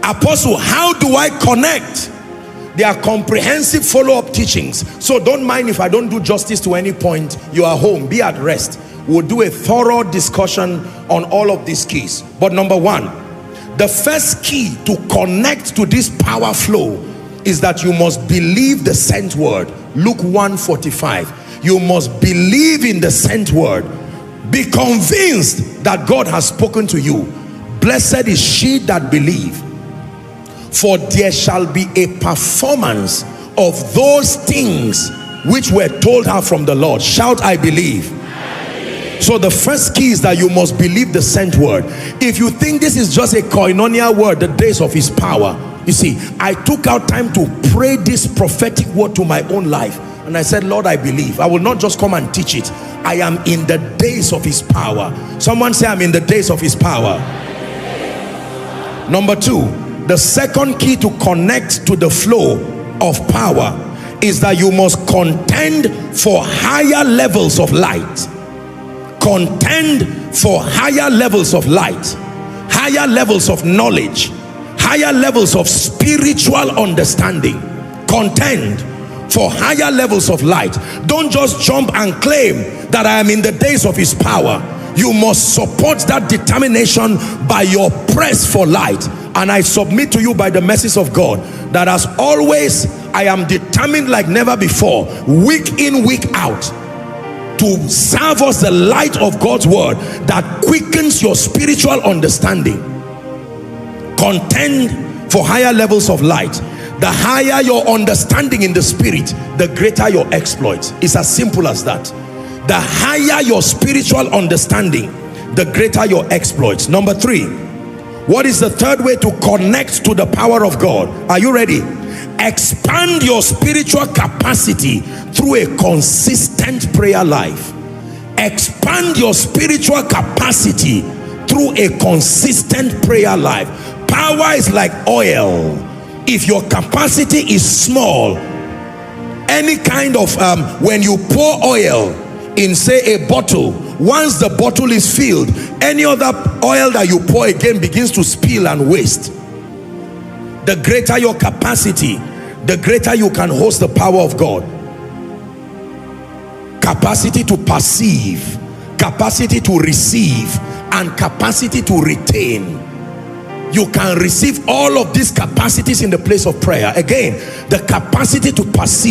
Apostle, how do I connect? There are comprehensive follow-up teachings, so don't mind if I don't do justice to any point. You are home, be at rest. We'll do a thorough discussion on all of these keys. But number one, the first key to connect to this power flow is that you must believe the sent word. Luke 1:45. You must believe in the sent word. Be convinced that God has spoken to you. Blessed is she that believe, for there shall be a performance of those things which were told her from the Lord. Shout, I believe. So the first key is that you must believe the sent word. If you think this is just a koinonia word, the days of his power, you see, I took out time to pray this prophetic word to my own life, and I said, Lord, I believe. I will not just come and teach it. I am in the days of his power. Someone say, I'm in the days of his power. Number two, the second key to connect to the flow of power is that you must contend for higher levels of light. Contend for higher levels of light, higher levels of knowledge, higher levels of spiritual understanding. Contend for higher levels of light. Don't just jump and claim that I am in the days of his power. You must support that determination by your press for light. And I submit to you by the mercies of God that as always, I am determined like never before, week in, week out, to serve us the light of God's word that quickens your spiritual understanding. Contend for higher levels of light. The higher your understanding in the spirit, the greater your exploits. It's as simple as that. The higher your spiritual understanding, the greater your exploits. Number three, what is the third way to connect to the power of God? Are you ready? Expand your spiritual capacity through a consistent prayer life. Expand your spiritual capacity through a consistent prayer life. Power is like oil. If your capacity is small, any kind of when you pour oil in, say, a bottle, once the bottle is filled, any other oil that you pour again begins to spill and waste. The greater your capacity, the greater you can host the power of God. Capacity to perceive, capacity to receive, and capacity to retain. You can receive all of these capacities in the place of prayer. Again, the capacity to perceive.